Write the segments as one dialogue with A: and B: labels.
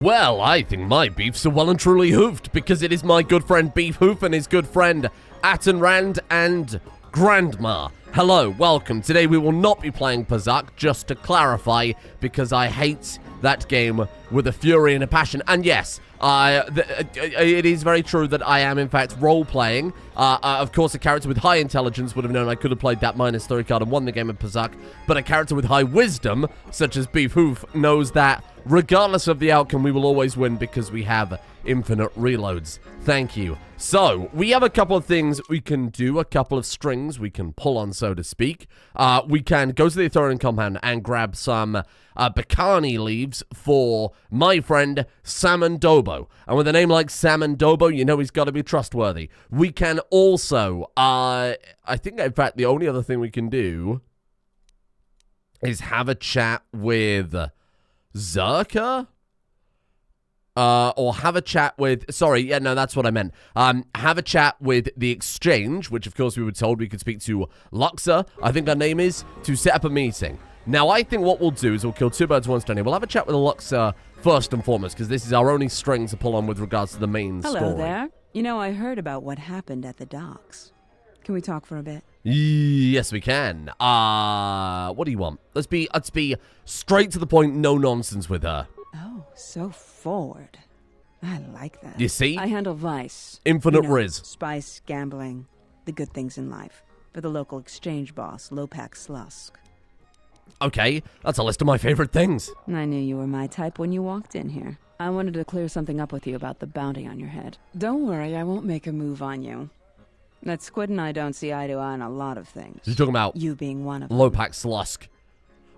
A: Well, I think my beefs are well and truly hoofed because it is my good friend Beef Hoof and his good friend Athorian and Grandma. Hello, welcome. Today we will not be playing Pazak, just to clarify, because I hate that game with a fury and a passion. And yes, it is very true that I am in fact role-playing. Of course, a character with high intelligence would have known I could have played that -3 card and won the game of Pazak, but a character with high wisdom, such as Beef Hoof, knows that regardless of the outcome, we will always win because we have infinite reloads. Thank you. So, we have a couple of things we can do, a couple of strings we can pull on, so to speak. We can go to the Athorian compound and grab some Bacani leaves for my friend Samhan Dobo. And with a name like Samhan Dobo, you know he's got to be trustworthy. We can also, I think, in fact, the only other thing we can do is have a chat with Czerka? Or have a chat with, sorry, yeah, no, that's what I meant. Have a chat with the Exchange, which of course we were told we could speak to Luxa, I think her name is, to set up a meeting. Now, I think what we'll do is we'll kill two birds with one stone here. We'll have a chat with Luxa first and foremost, because this is our only string to pull on with regards to the main story.
B: Hello there. You know, I heard about what happened at the docks. Can we talk for a bit?
A: Yes, we can. What do you want? Let's be straight to the point, no nonsense with her.
B: Oh, so forward. I like that.
A: You see?
B: I handle vice.
A: Infinite Riz.
B: Spice, gambling, the good things in life. For the local exchange boss, Lopak Slusk.
A: Okay, that's a list of my favorite things.
B: I knew you were my type when you walked in here. I wanted to clear something up with you about the bounty on your head. Don't worry, I won't make a move on you. That Squid and I don't see eye to eye on a lot of things.
A: You're talking about
B: you being one of them.
A: Lopak Slusk.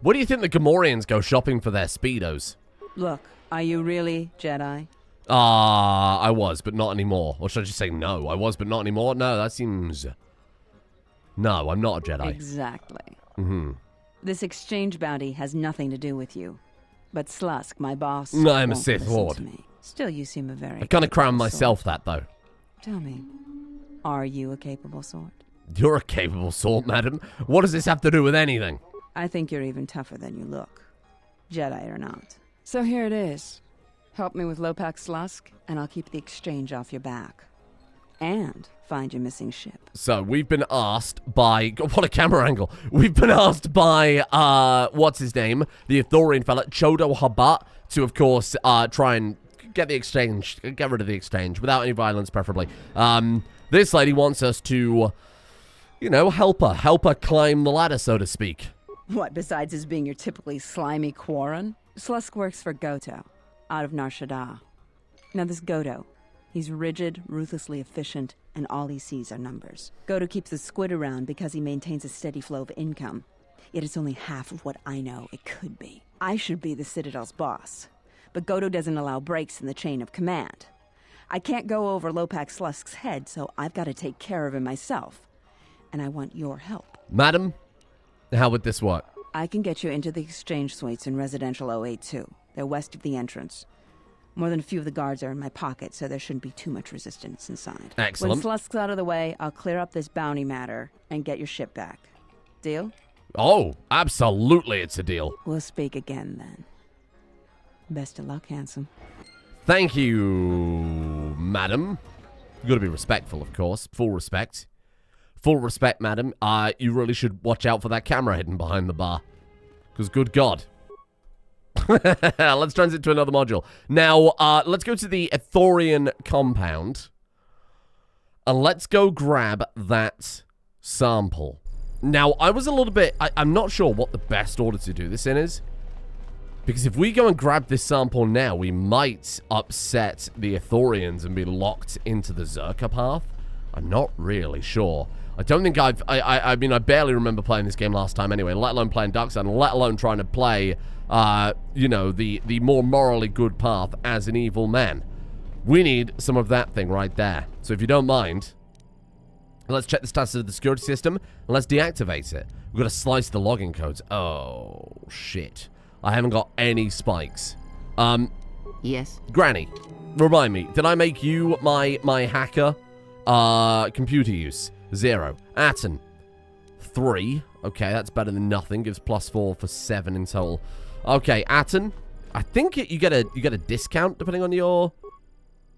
A: What do you think the Gamorreans go shopping for their Speedos?
B: Look, are you really Jedi?
A: I was, but not anymore. Or should I just say no? I was, but not anymore? No, that seems... No, I'm not a Jedi.
B: Exactly.
A: Mm-hmm.
B: This exchange bounty has nothing to do with you. But Slusk, my boss,
A: I'm a
B: won't
A: Sith
B: listen
A: Lord.
B: to me. Still, you seem a very...
A: I kind of crown
B: capable
A: myself
B: sword.
A: that, though.
B: Tell me, are you a capable sword?
A: You're a capable sword, madam. What does this have to do with anything?
B: I think you're even tougher than you look. Jedi or not. So here it is. Help me with Lopak Slusk, and I'll keep the exchange off your back. And find your missing ship.
A: So, we've been asked by... God, what a camera angle. We've been asked by, what's his name? The Athorian fella, Cho Habat, to, of course, try and get the exchange, get rid of the exchange, without any violence, preferably. This lady wants us to, you know, help her climb the ladder, so to speak.
B: What, besides his being your typically slimy Quarren? Slusk works for Goto, out of Nar Shaddaa. Now this Goto, he's rigid, ruthlessly efficient, and all he sees are numbers. Goto keeps the Squid around because he maintains a steady flow of income. Yet it's only half of what I know it could be. I should be the Citadel's boss, but Goto doesn't allow breaks in the chain of command. I can't go over Lopak Slusk's head, so I've got to take care of him myself. And I want your help.
A: Madam, how would this work?
B: I can get you into the exchange suites in Residential 082. They're west of the entrance. More than a few of the guards are in my pocket, so there shouldn't be too much resistance inside.
A: Excellent.
B: When Slusk's out of the way, I'll clear up this bounty matter and get your ship back. Deal?
A: Oh, absolutely it's a deal.
B: We'll speak again then. Best of luck, handsome.
A: Thank you, madam. You gotta be respectful, of course. Full respect. Full respect, madam. You really should watch out for that camera hidden behind the bar. Because, good God. Let's transit to another module. Now, let's go to the Athorian compound. And let's go grab that sample. Now, I was a little bit... I'm not sure what the best order to do this in is. Because if we go and grab this sample now, we might upset the Athorians and be locked into the Czerka path. I'm not really sure. I don't think I mean, I barely remember playing this game last time anyway, let alone playing Dark Side, and let alone trying to play, you know, the more morally good path as an evil man. We need some of that thing right there. So if you don't mind, let's check the status of the security system, and let's deactivate it. We've got to slice the login codes. Oh, shit. I haven't got any spikes.
C: Yes?
A: Granny, remind me, did I make you my hacker? Computer use. 0. Atten. 3. Okay, that's better than nothing. Gives +4 for 7 in total. Okay, Atten. I think you get a discount depending on your...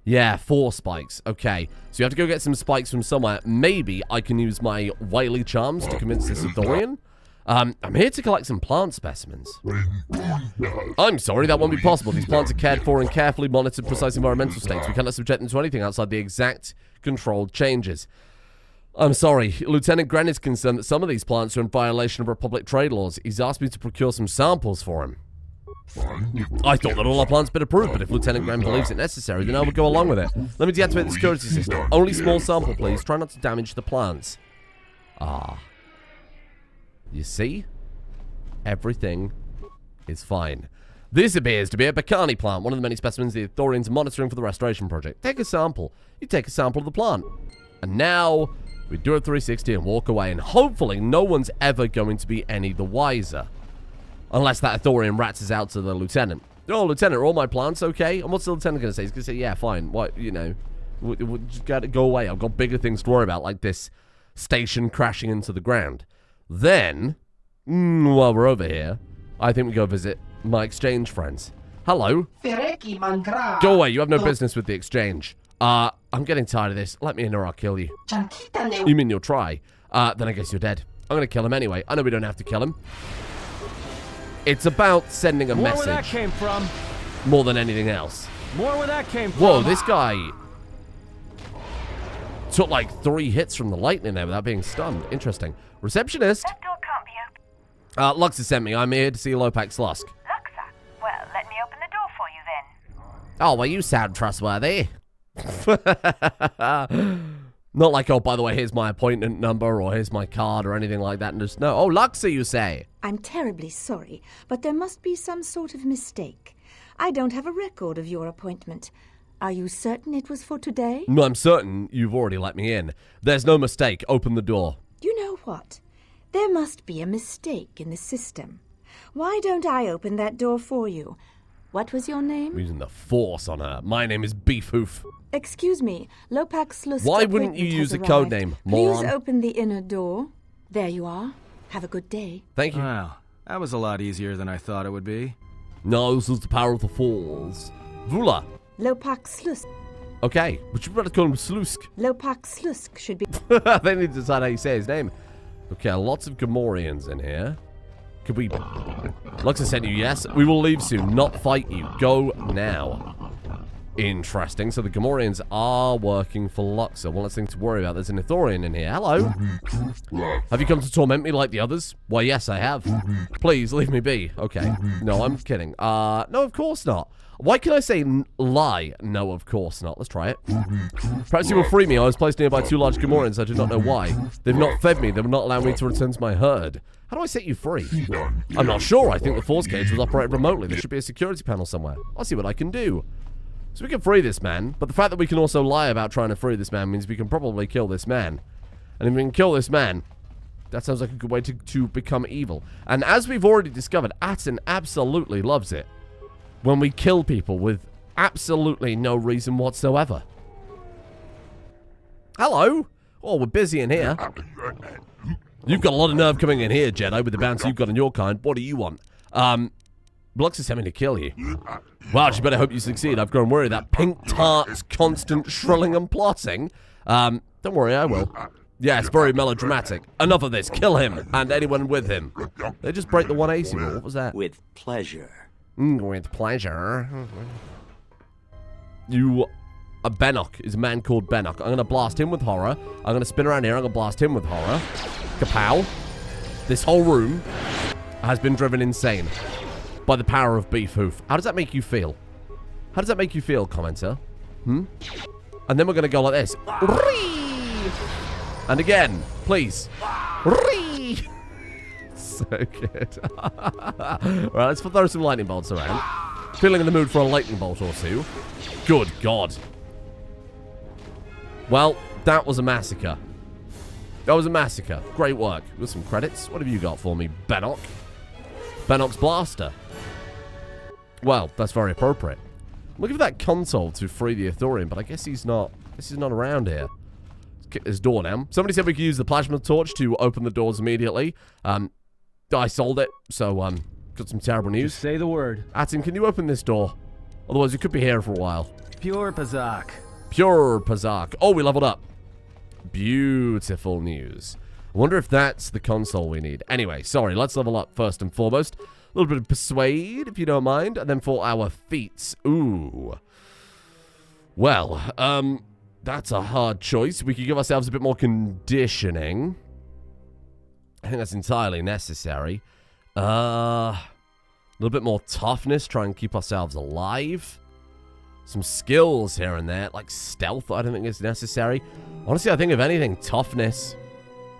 A: Yeah, 4 spikes. Okay, so you have to go get some spikes from somewhere. Maybe I can use my wily charms to convince this Athorian. I'm here to collect some plant specimens. I'm sorry, that won't be possible. These plants are cared for and carefully monitored precise environmental states. We cannot subject them to anything outside the exact controlled changes. I'm sorry. Lieutenant Grant is concerned that some of these plants are in violation of Republic trade laws. He's asked me to procure some samples for him. I thought that all our plants had been approved, but if Lieutenant Grant believes it necessary, then I will go along with it. Let me deactivate the security system. Only small sample, please. Try not to damage the plants. Ah. You see? Everything is fine. This appears to be a Bacani plant, one of the many specimens the Athorians are monitoring for the restoration project. Take a sample. You take a sample of the plant. And now, we do a 360 and walk away, and hopefully no one's ever going to be any the wiser. Unless that Athorian rats us out to the lieutenant. Oh, Lieutenant, are all my plants okay? And what's the lieutenant going to say? He's going to say, yeah, fine. What, you know, we'll just gotta go away. I've got bigger things to worry about, like this station crashing into the ground. Then, while we're over here, I think we go visit my exchange friends. Hello. Go away. You have no business with the exchange. I'm getting tired of this. Let me in or I'll kill you. You mean you'll try? Then I guess you're dead. I'm going to kill him anyway. I know we don't have to kill him. It's about sending a message.
D: Where that came from.
A: More than anything else.
D: More where that came from.
A: Whoa, this guy took like 3 hits from the lightning there without being stunned. Interesting. Receptionist.
E: That door can't be open.
A: Luxa sent me. I'm here to see Lopak Slusk.
E: Luxa? Well, let me open the door for you then.
A: Oh, well, you sound trustworthy. Not like, oh, by the way, here's my appointment number or here's my card or anything like that. And just, no. Oh, Luxa, you say?
F: I'm terribly sorry, but there must be some sort of mistake. I don't have a record of your appointment. Are you certain it was for today?
A: No, I'm certain you've already let me in. There's no mistake. Open the door.
F: You know what? There must be a mistake in the system. Why don't I open that door for you? What was your name?
A: I'm using the force on her. My name is Beef Hoof.
F: Excuse me, Lopak Slusk.
A: Why wouldn't you use a code name, moron?
F: Please open the inner door. There you are. Have a good day.
A: Thank you.
D: Wow, that was a lot easier than I thought it would be.
A: No, this is the power of the Falls. Vula.
F: Lopak Slusk.
A: Okay, but you better call him Slusk.
F: Lopak Slusk should be...
A: They need to decide how you say his name. Okay, lots of Gamorreans in here. Could we... Luxa sent you, yes? We will leave soon, not fight you. Go now. Interesting. So the Gamorreans are working for Luxa. One less thing to worry about. There's an Athorian in here. Hello. Have you come to torment me like the others? Why, yes, I have. Please, leave me be. Okay. No, I'm kidding. No, of course not. Why can I say lie? No, of course not. Let's try it. Perhaps you will free me. I was placed nearby 2 large Gamorreans. I do not know why. They've not fed me. They will not allow me to return to my herd. How do I set you free? I'm not sure. I think the force cage was operated remotely. There should be a security panel somewhere. I'll see what I can do. So we can free this man, but the fact that we can also lie about trying to free this man means we can probably kill this man. And if we can kill this man, that sounds like a good way to become evil. And as we've already discovered, Aten absolutely loves it when we kill people with absolutely no reason whatsoever. Hello? Oh, we're busy in here. You've got a lot of nerve coming in here, Jedi, with the bounce you've got on your kind. What do you want? Blux is having to kill you. Well, she better hope you succeed. I've grown worried that pink tart's constant shrilling and plotting. Don't worry, I will. Yes, very melodramatic. Enough of this. Kill him and anyone with him. They just break the 180 rule. What was that?
G: With pleasure.
A: With pleasure. A Benok is a man called Benok. I'm going to blast him with horror. I'm going to spin around here. I'm going to blast him with horror. Kapow. This whole room has been driven insane by the power of Beef Hoof. How does that make you feel? How does that make you feel, commenter? And then we're going to go like this. And again, please. So good. Right, let's throw some lightning bolts around. Feeling in the mood for a lightning bolt or two. Good God. Well, that was a massacre. That was a massacre. Great work. With some credits. What have you got for me, Benok? Benok's blaster. Well, that's very appropriate. I'm looking for that console to free the Athorian, but I guess he's not. This is not around here. Let's kick this door down. Somebody said we could use the plasma torch to open the doors immediately. I sold it, so got some terrible news.
D: Just say the word.
A: Atin, can you open this door? Otherwise, you could be here for a while.
D: Pure Pazak.
A: Pure Pazak. Oh, we leveled up. Beautiful news. I wonder if that's the console we need. Anyway, sorry, let's level up first and foremost. A little bit of Persuade, if you don't mind. And then for our feats. Ooh. Well, that's a hard choice. We could give ourselves a bit more conditioning. I think that's entirely necessary. A little bit more toughness. Try and keep ourselves alive. Some skills here and there. Like stealth, I don't think is necessary. Honestly, I think if anything, toughness.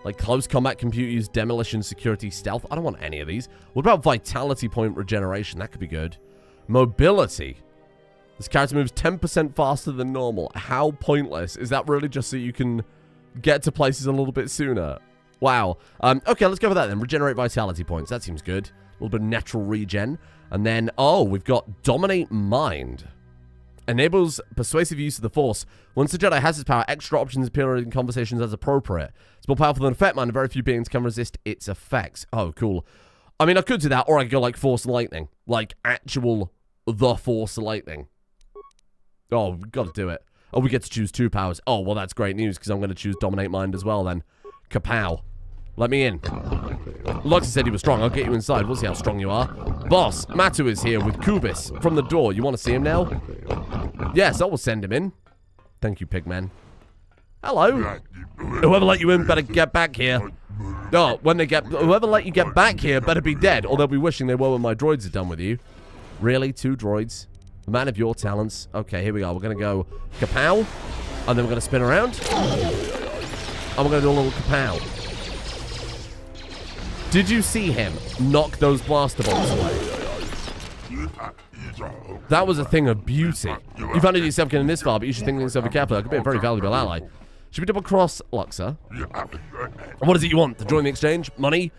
A: Like close combat, compute use, demolition, security, stealth. I don't want any of these. What about vitality point regeneration? That could be good. Mobility. This character moves 10% faster than normal. How pointless. Is that really just so you can get to places a little bit sooner? Wow. Okay, let's go for that then. Regenerate vitality points. That seems good. A little bit of natural regen. And then, oh, we've got Dominate Mind. Enables persuasive use of the Force. Once the Jedi has its power, extra options appear in conversations as appropriate. It's more powerful than Effect Mind, and very few beings can resist its effects. Oh, cool. I mean, I could do that, or I could go like Force Lightning. Like actual the Force Lightning. Oh, we've got to do it. Oh, we get to choose 2 powers. Oh, well, that's great news, because I'm going to choose Dominate Mind as well, then. Kapow. Let me in. Luxa said he was strong. I'll get you inside. We'll see how strong you are. Boss, Matu is here with Kubis from the door. You want to see him now? Yes, I will send him in. Thank you, Pigman. Hello. Whoever let you in better get back here. Oh, whoever let you get back here better be dead, or they'll be wishing they were when my droids are done with you. Really? 2 droids? A man of your talents. Okay, here we go. We're going to go kapow. And then we're going to spin around. And we're going to do a little kapow. Did you see him knock those blaster bolts away? That was a thing of beauty. You found it yourself getting this far, but you should think things over carefully. I could be a very valuable ally. Should we double cross Luxa? What is it you want? To join the exchange? Money?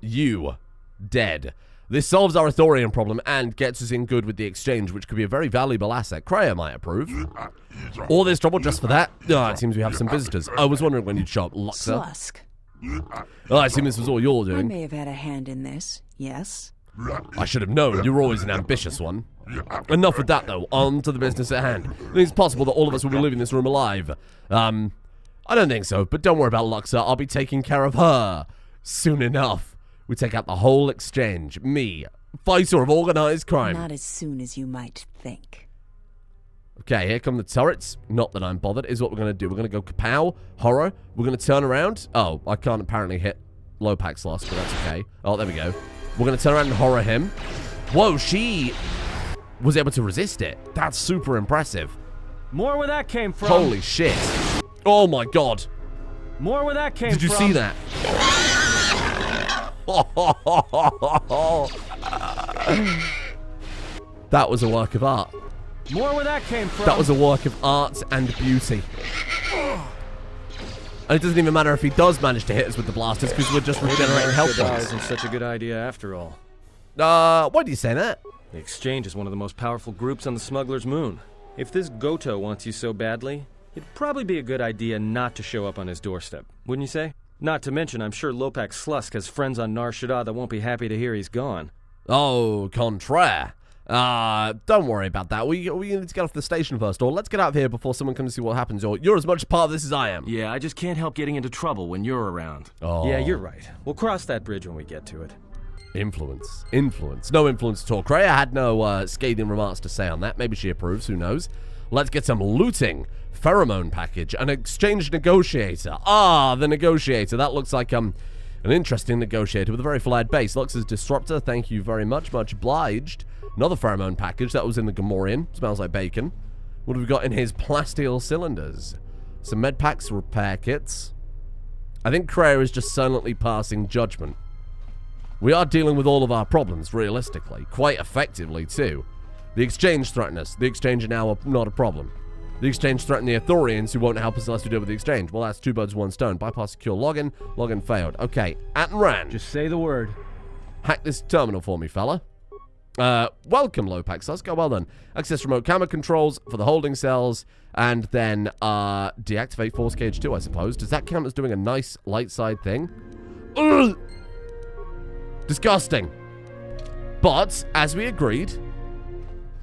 A: You. Dead. This solves our Athorian problem and gets us in good with the exchange, which could be a very valuable asset. Kreia might approve. All this trouble just for that? Oh, it seems we have some visitors. I was wondering when you'd show up, Luxa.
B: Slusk.
A: Oh, I assume this was all you're
B: I
A: doing.
B: may have had a hand in this, yes?
A: I should have known. You're always an ambitious one. Enough with that, though. On to the business at hand. I think it's possible that all of us will be leaving this room alive. I don't think so, but don't worry about Luxa. I'll be taking care of her soon enough. We take out the whole exchange. Me, fighter of organized crime.
B: Not as soon as you might think.
A: Okay, here come the turrets. Not that I'm bothered. Is what we're going to do. We're going to go kapow, horror. We're going to turn around. Oh, I can't apparently hit Lopax Slusk, but that's okay. Oh, there we go. We're going to turn around and horror him. Whoa, she was able to resist it. That's super impressive.
D: More where that came from.
A: Holy shit. Oh my god.
D: More where that came from.
A: Did you see that? That was a work of art.
D: More where that came from.
A: That was a work of art and beauty. And it doesn't even matter if he does manage to hit us with the blasters, because we're just regenerating health
D: Jedi
A: points.
D: isn't such a good idea after all.
A: Why do you say that?
D: The Exchange is one of the most powerful groups on the Smuggler's Moon. If this Goto wants you so badly, it'd probably be a good idea not to show up on his doorstep, wouldn't you say? Not to mention, I'm sure Lopax Slusk has friends on Nar Shaddaa that won't be happy to hear he's gone.
A: Oh, contraire. Don't worry about that. We need to get off the station first, or let's get out of here before someone comes to see what happens, or you're as much a part of this as I am.
D: Yeah, I just can't help getting into trouble when you're around.
A: Oh.
D: Yeah, you're right. We'll cross that bridge when we get to it.
A: Influence. Influence. No influence at all. Kreia had no scathing remarks to say on that. Maybe she approves, who knows. Let's get some looting. Pheromone package. An exchange negotiator. Ah, the negotiator. That looks like an interesting negotiator with a very flat base. Lux's disruptor. Thank you very much. Much obliged. Another pheromone package. That was in the Gamorrean. Smells like bacon. What have we got in his plasteel cylinders? Some med packs, repair kits. I think Kreia is just silently passing judgment. We are dealing with all of our problems, realistically. Quite effectively, too. The Exchange threaten us. The Exchange are now not a problem. The Exchange threaten the Athorians, who won't help us unless we deal with the Exchange. Well, that's 2 birds, 1 stone. Bypass secure login. Login failed. Okay, Atten Rand.
D: Just say the word.
A: Hack this terminal for me, fella. Welcome, Lopax. Let's go. Well done. Access remote camera controls for the holding cells, and then deactivate Force Cage 2, I suppose. Does that count as doing a nice light side thing? Ugh! Disgusting. But, as we agreed,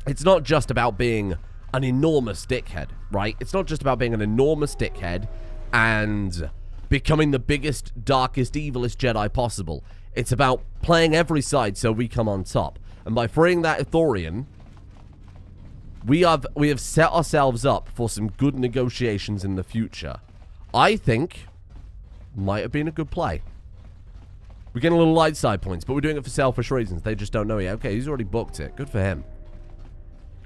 A: it's not just about being an enormous dickhead, right? It's not just about being an enormous dickhead and becoming the biggest, darkest, evilest Jedi possible. It's about playing every side so we come on top. And by freeing that Athorian, we have set ourselves up for some good negotiations in the future. I think might have been a good play. We're getting a little light side points, but we're doing it for selfish reasons. They just don't know yet. Okay, he's already booked it. Good for him.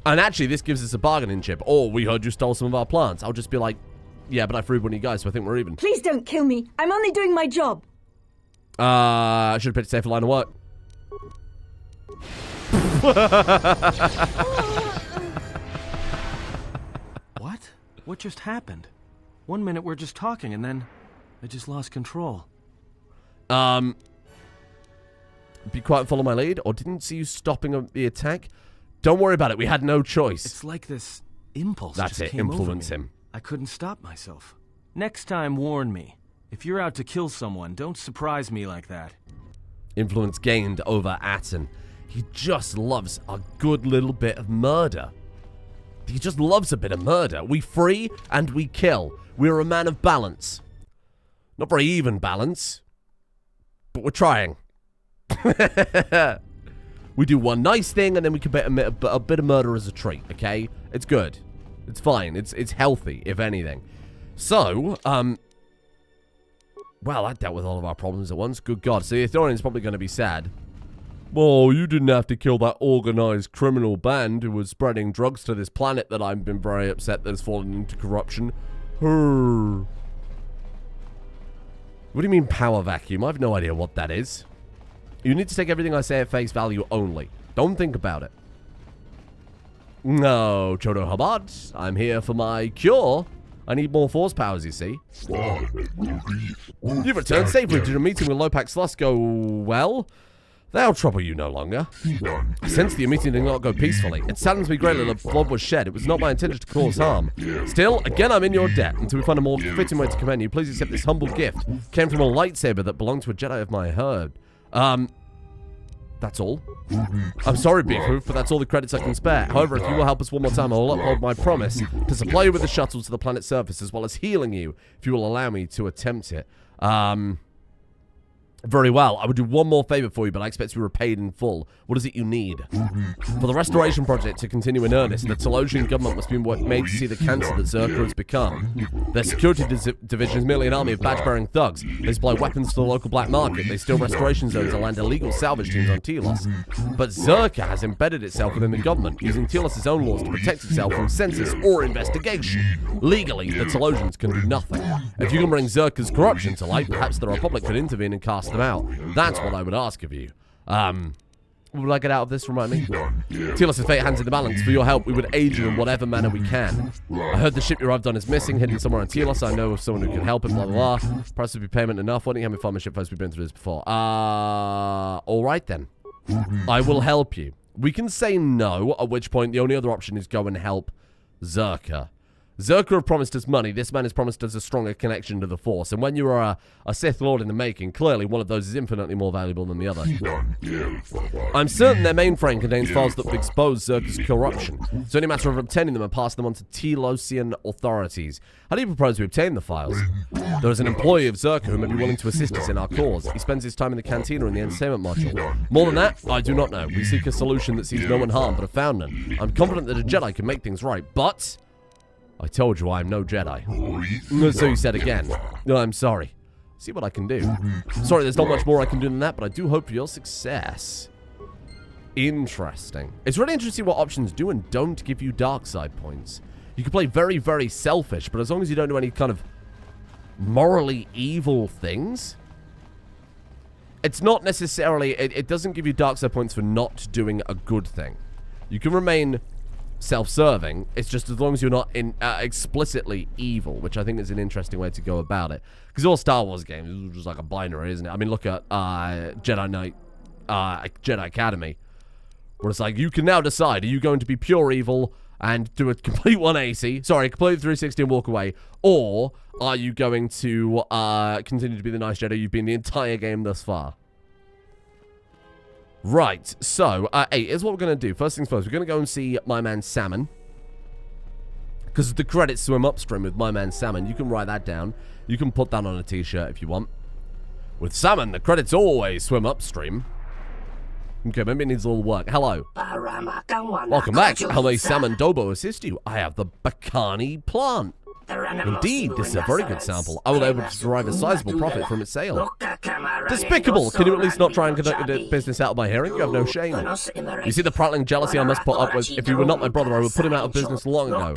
A: And actually, this gives us a bargaining chip. Oh, we heard you stole some of our plants. I'll just be like, yeah, but I freed one of you guys, so I think we're even.
F: Please don't kill me. I'm only doing my job.
A: I should have picked a safer line of work.
D: What? What just happened? 1 minute we're just talking, and then I just lost control.
A: Be quiet and follow my lead, or didn't see you stopping the attack? Don't worry about it. We had no choice.
D: It's like this impulse
A: That's
D: just
A: it.
D: came
A: Influence
D: over me.
A: him.
D: I couldn't stop myself. Next time, warn me. If you're out to kill someone, don't surprise me like that.
A: Influence gained over Atten. He just loves a good little bit of murder. He just loves a bit of murder. We free and we kill. We're a man of balance. Not very even balance, but we're trying. We do one nice thing and then we commit a bit of murder as a treat, okay? It's good. It's fine. It's healthy, if anything. So, well, that dealt with all of our problems at once. Good God. So the Athorian's probably going to be sad. Well, you didn't have to kill that organized criminal band who was spreading drugs to this planet that I've been very upset that has fallen into corruption. What do you mean power vacuum? I have no idea what that is. You need to take everything I say at face value only. Don't think about it. No, Cho Habat, I'm here for my cure. I need more force powers, you see. You've returned safely. Did your meeting with Lopak Slusk go well? They'll trouble you no longer. I sense that your meeting did not go peacefully. It saddens me greatly that blood was shed. It was not my intention to cause harm. Still, again, I'm in your debt. Until we find a more fitting way to commend you, please accept this humble gift. It came from a lightsaber that belonged to a Jedi of my herd. That's all. I'm sorry, Beef Hoof, but that's all the credits I can spare. However, if you will help us one more time, I will uphold my promise to supply you with the shuttle to the planet's surface, as well as healing you, if you will allow me to attempt it. Very well. I would do one more favor for you, but I expect to be repaid in full. What is it you need? For the restoration project to continue in earnest, the Telosian government must be made to see the cancer that Czerka has become. Their security division is merely an army of badge-bearing thugs. They supply weapons to the local black market. They steal restoration zones and land illegal salvage teams on Telos. But Czerka has embedded itself within the government, using Telos' own laws to protect itself from census or investigation. Legally, the Telosians can do nothing. If you can bring Czerka's corruption to light, perhaps the Republic could intervene and cast them out. That's what I would ask of you. What would I get out of this? Remind me. Telos' fate hands in the balance. For your help, we would aid you in whatever manner we can. I heard the ship you arrived on is missing, hidden somewhere on Telos. I know of someone who can help it, blah, blah, blah. Price would be payment enough. Why don't you have me find my ship first? We've been through this before. Alright then. I will help you. We can say no, at which point the only other option is go and help Czerka. Czerka have promised us money. This man has promised us a stronger connection to the Force. And when you are a Sith Lord in the making, clearly one of those is infinitely more valuable than the other. I'm certain their mainframe contains files that expose Czerka's corruption. It's only a matter of obtaining them and passing them on to Telosian authorities. How do you propose we obtain the files? There is an employee of Czerka who may be willing to assist us in our cause. He spends his time in the cantina in the entertainment module. More than that, I do not know. We seek a solution that sees no one harmed, but have found none. I'm confident that a Jedi can make things right, but I told you I'm no Jedi. So you said again. No, I'm sorry. See what I can do. Sorry, there's not much more I can do than that, but I do hope for your success. Interesting. It's really interesting what options do and don't give you dark side points. You can play very, very selfish, but as long as you don't do any kind of morally evil things, it's not necessarily, it doesn't give you dark side points for not doing a good thing. You can remain self-serving. It's just as long as you're not explicitly evil, which I think is an interesting way to go about it. Because all Star Wars games is just like a binary, isn't it? I mean, look at Jedi Knight, Jedi Academy, where it's like, you can now decide, are you going to be pure evil and do a complete 180, sorry, complete 360 and walk away, or are you going to continue to be the nice Jedi you've been the entire game thus far? Right, so, hey, here's what we're going to do. First things first, we're going to go and see my man Samhan. Because the credits swim upstream with my man Samhan. You can write that down. You can put that on a t-shirt if you want. With Samhan, the credits always swim upstream. Okay, maybe it needs a little work. Hello. Welcome back. How may Samhan Dobo assist you? I have the Bacani plant. Indeed, this is a very good sample. I will be able to derive a sizable profit from its sale. Despicable! Can you at least not try and conduct a business out of my hearing? You have no shame. You see the prattling jealousy I must put up with? If you were not my brother, I would put him out of business long ago.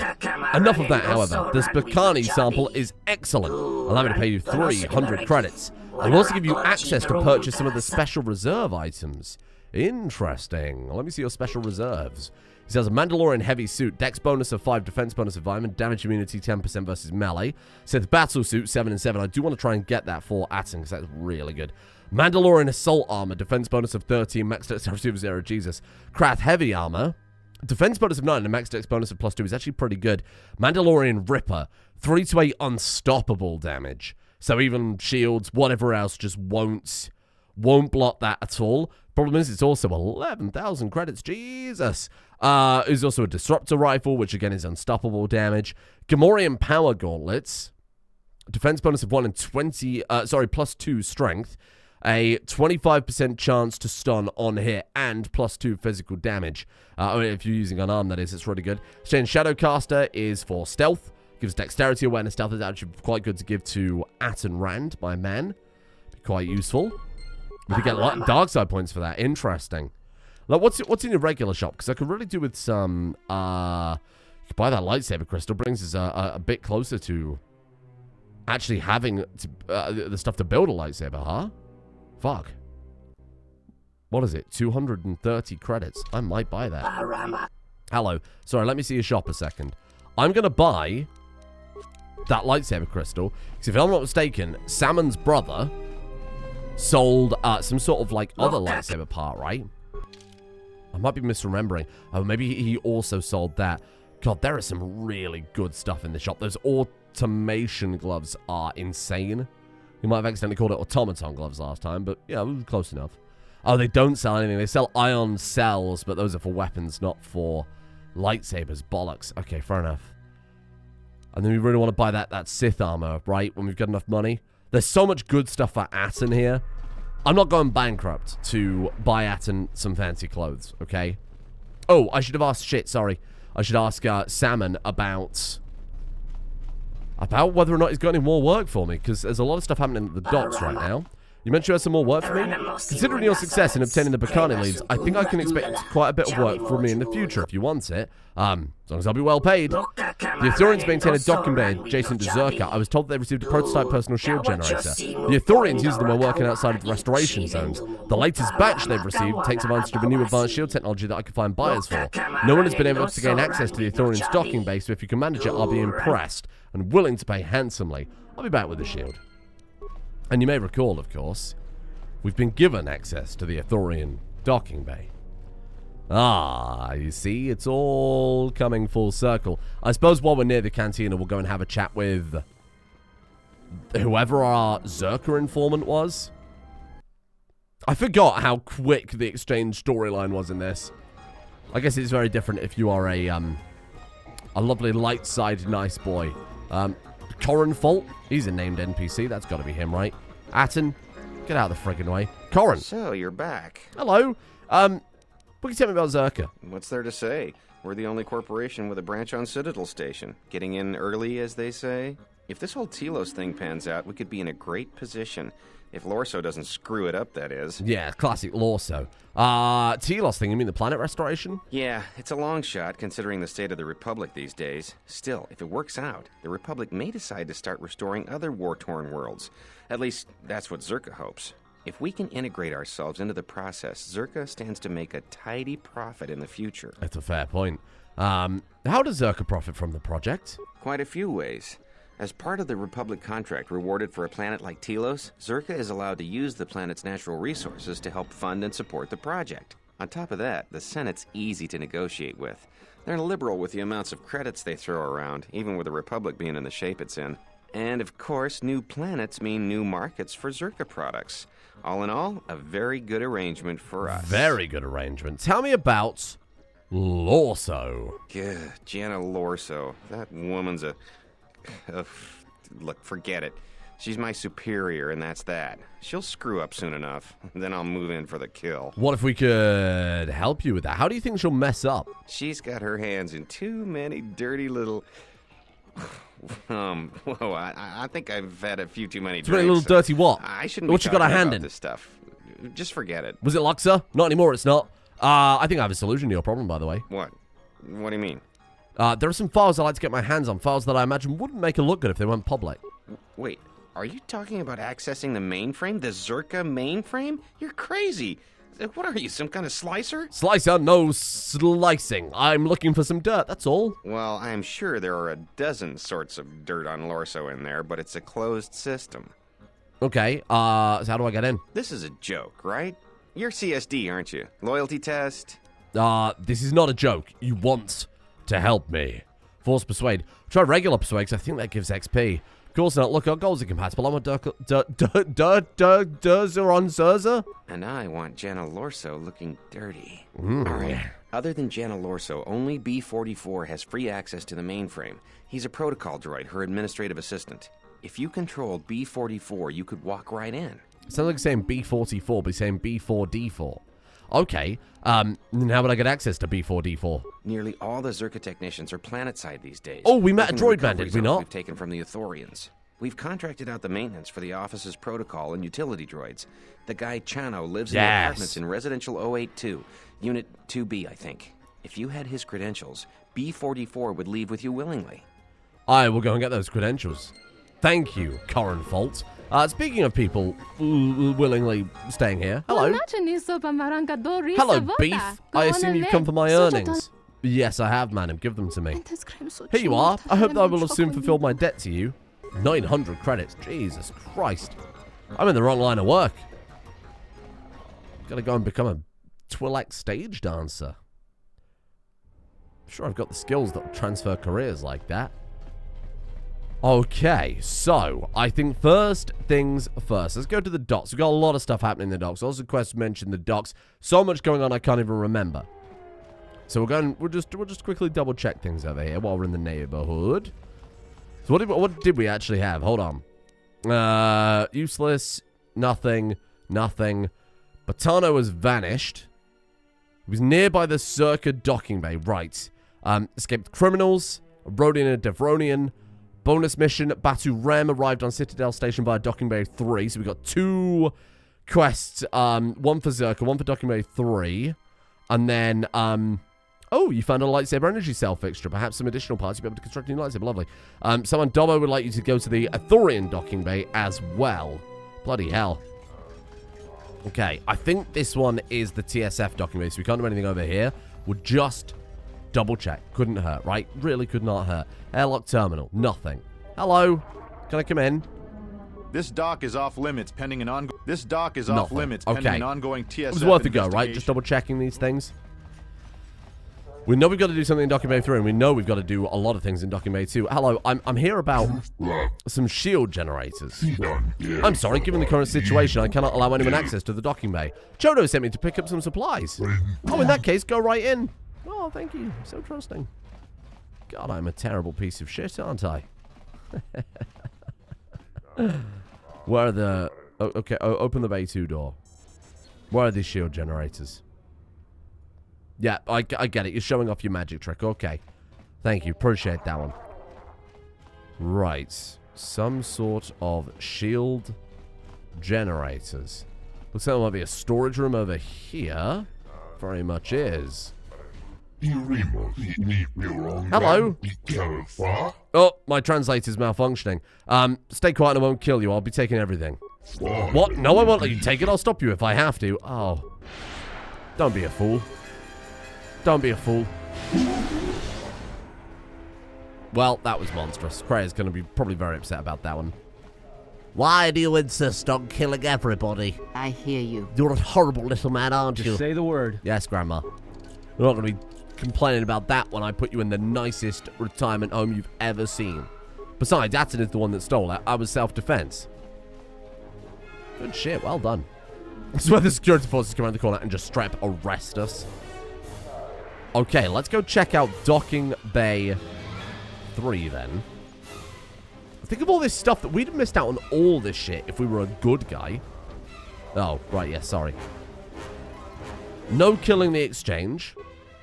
A: Enough of that, however. This Bacani sample is excellent. Allow me to pay you 300 credits. I will also give you access to purchase some of the special reserve items. Interesting. Let me see your special reserves. He says a Mandalorian heavy suit, dex bonus of 5, defense bonus of environment, damage immunity 10% versus melee. Sith battle suit 7 and 7. I do want to try and get that for Atten because that's really good. Mandalorian assault armor, defense bonus of 13, max dexterity of 0. Jesus. Krath heavy armor, defense bonus of 9 and max dex bonus of +2 is actually pretty good. Mandalorian Ripper, 3 to 8 unstoppable damage. So even shields, whatever else, just won't block that at all. Problem is, it's also 11,000 credits. Jesus. There's also a disruptor rifle, which again is unstoppable damage. Gamorrean power gauntlets. Defense bonus of 1 and +2 strength. A 25% chance to stun on hit and +2 physical damage. If you're using unarmed, that is, it's really good. Shadowcaster is for stealth. Gives dexterity, awareness, stealth is actually quite good to give to Atten Rand, my man. Be quite useful. We could get dark side points for that. Interesting. Like, what's in your regular shop? Because I could really do with some. You could buy that lightsaber crystal. Brings us a bit closer to actually having the stuff to build a lightsaber, huh? Fuck. What is it? 230 credits. I might buy that. Hello. Sorry, let me see your shop a second. I'm gonna buy that lightsaber crystal because if I'm not mistaken, Samhan's brother sold some sort of like other lightsaber part, right? I might be misremembering. Oh, maybe he also sold that. God, there is some really good stuff in the shop. Those automation gloves are insane. You might have accidentally called it automaton gloves last time, but yeah, we were close enough. Oh, they don't sell anything. They sell ion cells, but those are for weapons, not for lightsabers. Bollocks. Okay, fair enough. And then we really want to buy that Sith armor, right? When we've got enough money. There's so much good stuff for Atten here. I'm not going bankrupt to buy Atten some fancy clothes, okay? Oh, I should have asked... Shit, sorry. I should ask Samhan about whether or not he's got any more work for me, because there's a lot of stuff happening at the docks right now. You mentioned you had some more work for me? Considering your success in obtaining the Bacani leaves, I think I can expect quite a bit of work from me in the future if you want it. As long as I'll be well paid. The Athorians maintain a docking bay adjacent to Czerka. I was told they received a prototype personal shield generator. The Athorians use them when working outside of the restoration zones. The latest batch they've received takes advantage of a new advanced shield technology that I can find buyers for. No one has been able to gain access to the Athorians docking bay, so if you can manage it, I'll be impressed and willing to pay handsomely. I'll be back with the shield. And you may recall, of course, we've been given access to the Athorian docking bay. Ah, you see, it's all coming full circle. I suppose while we're near the cantina, we'll go and have a chat with whoever our Czerka informant was. I forgot how quick the exchange storyline was in this. I guess it's very different if you are a lovely light-sided nice boy. Corrin Fault, he's a named NPC. That's got to be him, right? Atten, get out of the friggin' way. Corrin.
G: So, you're back.
A: Hello. What can you tell me about Czerka?
G: What's there to say? We're the only corporation with a branch on Citadel Station. Getting in early, as they say. If this whole Telos thing pans out, we could be in a great position. If Lorso doesn't screw it up, that is.
A: Yeah, classic Lorso. Telos thing, you mean the planet restoration?
G: Yeah, it's a long shot, considering the state of the Republic these days. Still, if it works out, the Republic may decide to start restoring other war-torn worlds. At least, that's what Czerka hopes. If we can integrate ourselves into the process, Czerka stands to make a tidy profit in the future.
A: That's a fair point. How does Czerka profit from the project?
G: Quite a few ways. As part of the Republic contract rewarded for a planet like Telos, Czerka is allowed to use the planet's natural resources to help fund and support the project. On top of that, the Senate's easy to negotiate with. They're liberal with the amounts of credits they throw around, even with the Republic being in the shape it's in. And of course, new planets mean new markets for Czerka products. All in all, a very good arrangement for us.
A: Very good arrangement. Tell me about Lorso.
G: Gah, Jana Lorso. That woman's a... Look, forget it. She's my superior, and that's that. She'll screw up soon enough. Then I'll move in for the kill.
A: What if we could help you with that? How do you think she'll mess up?
G: She's got her hands in too many dirty little... Whoa, I think I've had a few too many
A: Too many
G: drinks.
A: little dirty what?
G: I shouldn't be
A: What you got a
G: talking
A: hand
G: about
A: in?
G: this stuff. Just forget it.
A: Was it Luxa? Not anymore, it's not. I think I have a solution to your problem, by the way.
G: What? What do you mean?
A: There are some files I like to get my hands on, files that I imagine wouldn't make it look good if they went public.
G: Wait, are you talking about accessing the mainframe? The Czerka mainframe? You're crazy. What are you, some kind of slicer?
A: Slicer? No slicing. I'm looking for some dirt, that's all.
G: Well, I'm sure there are a dozen sorts of dirt on Lorso in there, but it's a closed system.
A: Okay, so how do I get in?
G: This is a joke, right? You're CSD, aren't you? Loyalty test?
A: This is not a joke. You want to help me. Force Persuade. Try regular Persuade, because I think that gives XP. Of course not. Look, our goals are compatible. I'm a Durzeron Zerza.
G: And I want Jana Lorso looking dirty. All right. Other than Jana Lorso, only B-44 has free access to the mainframe. He's a protocol droid, her administrative assistant. If you controlled B-44, you could walk right in.
A: It sounds like saying B-44, but he's saying B-4D4. Okay, then how would I get access to B-4D4?
G: Nearly all the Czerka technicians are planetside these days.
A: Oh, we met a
G: Looking
A: droid
G: at
A: man,
G: recovery
A: did we
G: zones
A: not?
G: We've taken from the Athorians. We've contracted out the maintenance for the office's protocol and utility droids. The guy Chano lives in the apartments in Residential 082, Unit 2B, I think. If you had his credentials, B-44 would leave with you willingly.
A: I will go and get those credentials. Thank you, Corin Fault. Speaking of people willingly staying here, hello. Hello, Beef. I assume you've come for my earnings. Yes, I have, madam. Give them to me. Here you are. I hope that I will have soon fulfilled my debt to you. 900 credits. Jesus Christ. I'm in the wrong line of work. Gotta go and become a Twi'lek stage dancer. I'm sure I've got the skills that will transfer careers like that. Okay, so I think first things first. Let's go to the docks. We've got a lot of stuff happening in the docks. Also, Quest mentioned the docks. So much going on, I can't even remember. So we'll just quickly double check things over here while we're in the neighborhood. So what did we actually have? Hold on. Useless. Nothing. Botano has vanished. He was nearby the Czerka docking bay. Right. Escaped criminals. Rodian and Devronian. Bonus mission, Batu Rem arrived on Citadel Station via Docking Bay 3. So we got 2 quests. One for Czerka, one for Docking Bay 3. And then, oh, you found a lightsaber energy cell fixture. Perhaps some additional parts you'll be able to construct a new lightsaber. Lovely. Someone, Dobbo, would like you to go to the Athorian Docking Bay as well. Bloody hell. Okay, I think this one is the TSF Docking Bay, so we can't do anything over here. We'll just double check. Couldn't hurt, right? Really could not hurt. Airlock terminal. Nothing. Hello? Can I come in?
H: This dock is off limits pending an ongoing. This dock is
A: Nothing.
H: off limits
A: Okay.
H: pending an ongoing TSF.
A: It was worth a go, right? Just double checking these things. We know we've got to do something in Docking Bay 3, and we know we've got to do a lot of things in Docking Bay 2. Hello, I'm here about some shield generators. I'm sorry, given the current situation, I cannot allow anyone access to the Docking Bay. Chodo sent me to pick up some supplies. Oh, in that case, go right in. Oh, thank you. So trusting. God, I'm a terrible piece of shit, aren't I? Where are the... Oh, okay, open the Bay 2 door. Where are these shield generators? Yeah, I get it. You're showing off your magic trick. Okay. Thank you. Appreciate that one. Right. Some sort of shield generators. Looks like there might be a storage room over here. Very much is. Hello? Oh, my translator's malfunctioning. Stay quiet and I won't kill you. I'll be taking everything. What? No, I won't let you take it. I'll stop you if I have to. Oh. Don't be a fool. Don't be a fool. Well, that was monstrous. Krea's going to be probably very upset about that one. Why do you insist on killing everybody?
C: I hear you.
A: You're a horrible little man, aren't you?
D: Just say the word.
A: Yes, Grandma. You're not going to be complaining about that when I put you in the nicest retirement home you've ever seen. Besides, Atten is the one that stole it. I was self-defense. Good shit, well done. This is where the security forces come around the corner and just straight up arrest us. Okay, let's go check out Docking Bay 3 then. Think of all this stuff that we'd have missed out on all this shit if we were a good guy. Oh, right, yeah, sorry. No killing the exchange.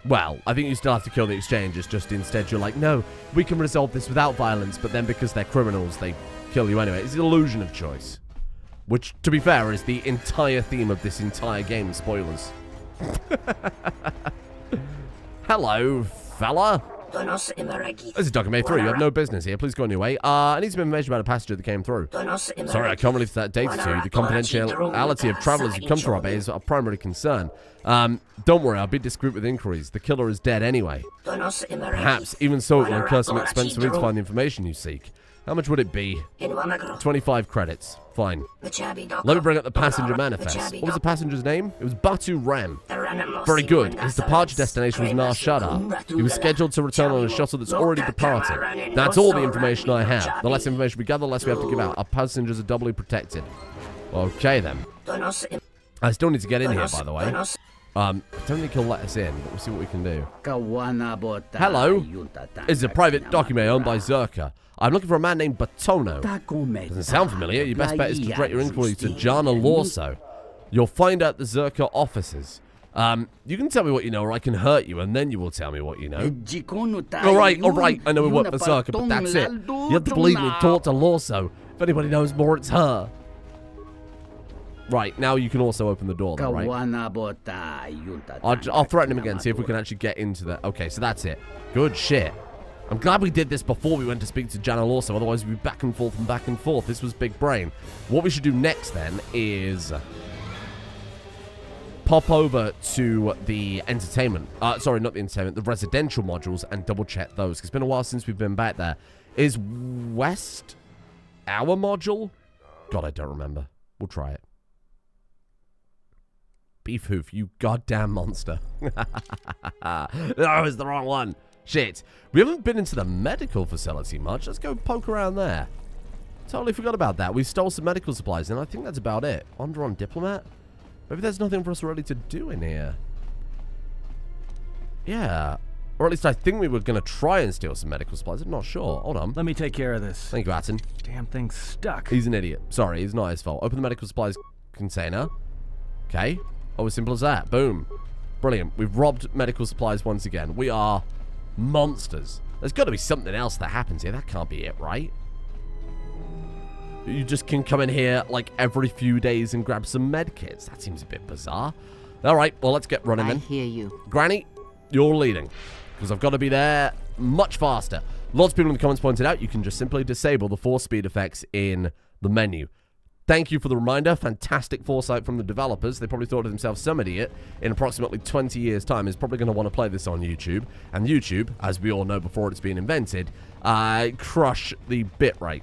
A: Well, I think you still have to kill the exchange. It's just instead you're like, no, we can resolve this without violence, but then because they're criminals, they kill you anyway. It's the illusion of choice. Which, to be fair, is the entire theme of this entire game. Spoilers. Hello, fella. This is Docking Bay 3. You have no business here. Please go on your way. I need some information about a passenger that came through. Sorry, I can't release that data to you. The confidentiality of travelers who come through our bay is our primary concern. Don't worry, I'll be discreet with inquiries. The killer is dead anyway. Perhaps, even so, it will incur some expense for me to find the information you seek. How much would it be? 25 credits. Fine. Let me bring up the passenger manifest. What was the passenger's name? It was Batu Rem. Very good. His departure destination was Nar Shaddaa. He was scheduled to return on a shuttle that's already departed. That's all the information I have. The less information we gather, the less we have to give out. Our passengers are doubly protected. Okay, then. I still need to get in here, by the way. I don't think he'll let us in, but we'll see what we can do. Hello. This is a private document owned by Czerka. I'm looking for a man named Batono. Doesn't sound familiar. Your best bet is to direct your inquiry to Jana Lorso. You'll find out the Czerka offices. You can tell me what you know, or I can hurt you, and then you will tell me what you know. All right. I know we work for Czerka, but that's it. You have to believe me. Talk to Lorso. If anybody knows more, it's her. Right, now you can also open the door, though, right? I'll threaten him again, see if we can actually get into that. Okay, so that's it. Good shit. I'm glad we did this before we went to speak to Jana Lorso, otherwise we'd be back and forth and back and forth. This was big brain. What we should do next, then, is pop over to the entertainment. Sorry, not the entertainment, the residential modules, and double-check those. It's been a while since we've been back there. Is West our module? God, I don't remember. We'll try it. Beef Hoof, you goddamn monster. That was the wrong one. Shit. We haven't been into the medical facility much. Let's go poke around there. Totally forgot about that. We stole some medical supplies, and I think that's about it. Wander on Diplomat? Maybe there's nothing for us really to do in here. Yeah. Or at least I think we were going to try and steal some medical supplies. I'm not sure. Hold on.
D: Let me take care of this.
A: Thank you, Atten.
D: Damn thing's stuck.
A: He's an idiot. Sorry, it's not his fault. Open the medical supplies container. Okay. Oh, as simple as that. Boom. Brilliant. We've robbed medical supplies once again. We are monsters. There's got to be something else that happens here. That can't be it, right? You just can come in here like every few days and grab some med kits. That seems a bit bizarre. All right, well, let's get running then.
C: I hear you.
A: Granny, you're leading. Because I've got to be there much faster. Lots of people in the comments pointed out you can just simply disable the force speed effects in the menu. Thank you for the reminder. Fantastic foresight from the developers. They probably thought to themselves, some idiot in approximately 20 years' time is probably going to want to play this on YouTube. And YouTube, as we all know before it's been invented, crush the bitrate.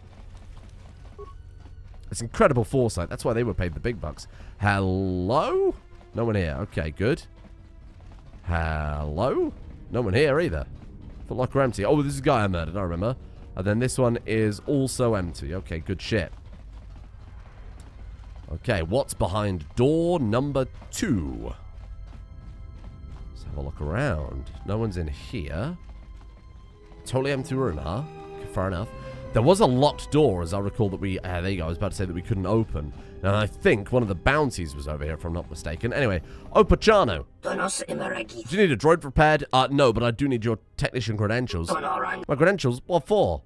A: It's incredible foresight. That's why they were paid the big bucks. Hello? No one here. Okay, good. Hello? No one here either. Foot locker empty. Oh, this is a guy I murdered, I remember. And then this one is also empty. Okay, good shit. Okay, what's behind door number 2? Let's have a look around. No one's in here. Totally empty room, huh? Okay, fair enough. There was a locked door, as I recall, that we... there you go, I was about to say that we couldn't open. And I think one of the bounties was over here, if I'm not mistaken. Anyway, Opachano. Do you need a droid repaired? No, but I do need your technician credentials. My credentials? What for?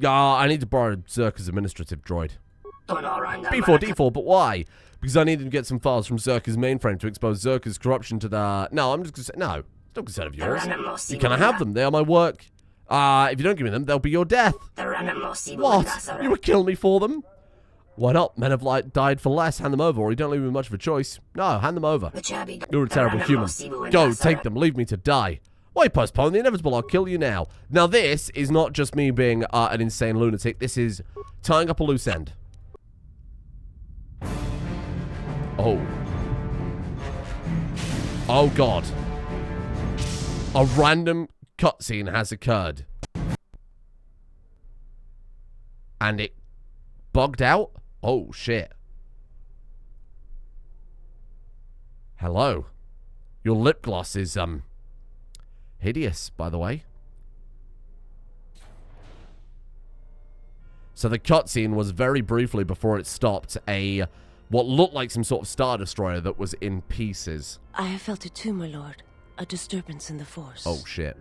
A: I need to borrow Czerka's administrative droid. B4D4, but why? Because I needed to get some files from Czerka's mainframe to expose Czerka's corruption to the... No, I'm just going to say... No, it's no concern of yours. You cannot have them. They are my work. If you don't give me them, they'll be your death. What? You would kill me for them? Why not? Men have died for less. Hand them over, or you don't leave me much of a choice. No, hand them over. You're a terrible human. Go, take them. Leave me to die. Why postpone the inevitable? I'll kill you now. Now, this is not just me being an insane lunatic. This is tying up a loose end. Oh. Oh, God. A random cutscene has occurred. And it bugged out? Oh, shit. Hello. Your lip gloss is, hideous, by the way. So the cutscene was very briefly before it stopped what looked like some sort of Star Destroyer that was in pieces.
I: I have felt it too, my lord. A disturbance in the Force.
A: Oh, shit.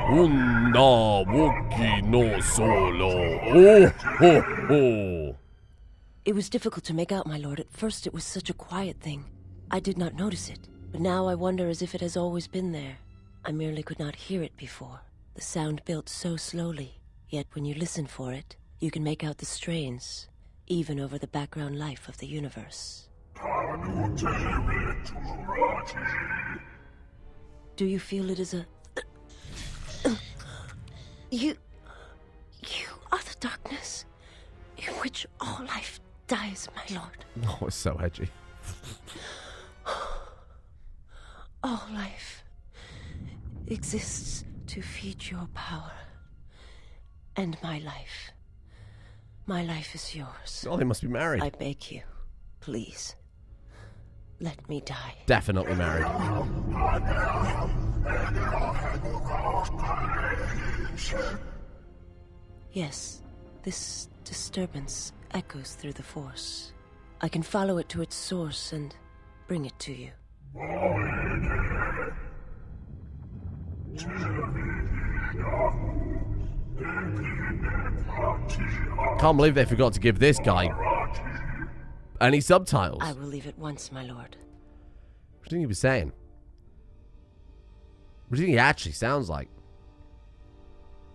A: Una Wookiee no solo. Oh, ho, ho.
I: It was difficult to make out, my lord. At first it was such a quiet thing. I did not notice it. But now I wonder as if it has always been there. I merely could not hear it before. The sound built so slowly. Yet when you listen for it, you can make out the strains, even over the background life of the universe. Do you feel it is a... You are the darkness in which all life dies, my lord.
A: Oh, it's so edgy.
I: All life exists to feed your power. And my life. My life is yours.
A: Oh, they must be married.
I: I beg you, please, let me die.
A: Definitely married.
I: Yes, this disturbance echoes through the Force. I can follow it to its source and bring it to you.
A: Can't believe they forgot to give this guy any subtitles.
I: I will leave at once, my lord.
A: What do you think he was saying? What do you think he actually sounds like?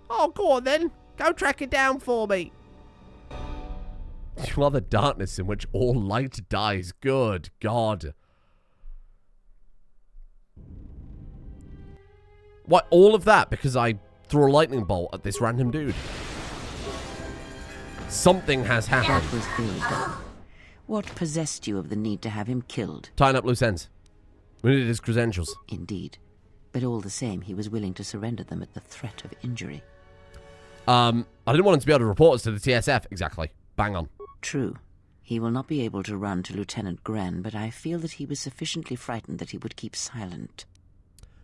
A: Oh, go on then. Go track it down for me. You are the darkness in which all light dies. Good God. What, all of that because I threw a lightning bolt at this random dude? Something has happened.
C: That was ill. What possessed you of the need to have him killed?
A: Tying up loose ends. We needed his credentials.
C: Indeed. But all the same, he was willing to surrender them at the threat of injury.
A: I didn't want him to be able to report us to the TSF. Exactly. Bang on.
C: True. He will not be able to run to Lieutenant Gren, but I feel that he was sufficiently frightened that he would keep silent.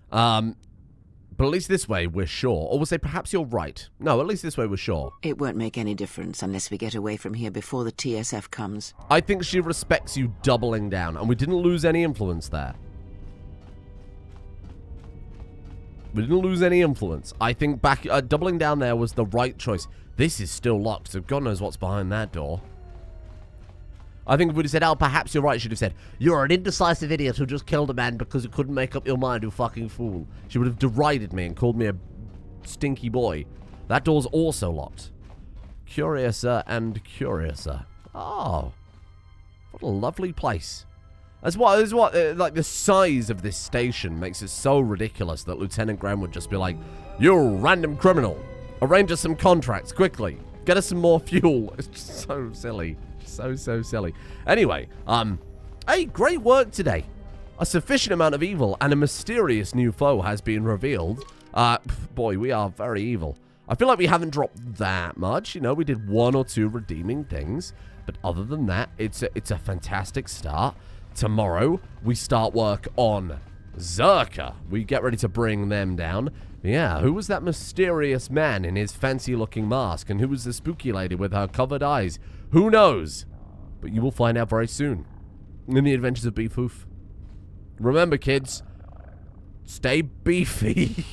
A: But at least this way we're sure. Or we'll say perhaps you're right. No, at least this way we're sure.
C: It won't make any difference unless we get away from here before the TSF comes.
A: I think she respects you doubling down, and we didn't lose any influence there. We didn't lose any influence. I think doubling down there was the right choice. This is still locked, so God knows what's behind that door. I think if we'd have said, oh, perhaps you're right, she'd have said, you're an indecisive idiot who just killed a man because you couldn't make up your mind, you fucking fool. She would have derided me and called me a stinky boy. That door's also locked. Curiouser and curiouser. Oh, what a lovely place. That's what, like, the size of this station makes it so ridiculous that Lieutenant Graham would just be like, you random criminal, arrange us some contracts, quickly. Get us some more fuel. It's just so silly. So silly. Anyway, hey, great work today. A sufficient amount of evil and a mysterious new foe has been revealed. Boy, we are very evil. I feel like we haven't dropped that much. You know, we did one or two redeeming things. But other than that, it's a fantastic start. Tomorrow, we start work on Czerka. We get ready to bring them down. Yeah, who was that mysterious man in his fancy-looking mask? And who was the spooky lady with her covered eyes? Who knows? But you will find out very soon in the adventures of Beef Hoof. Remember, kids, stay beefy.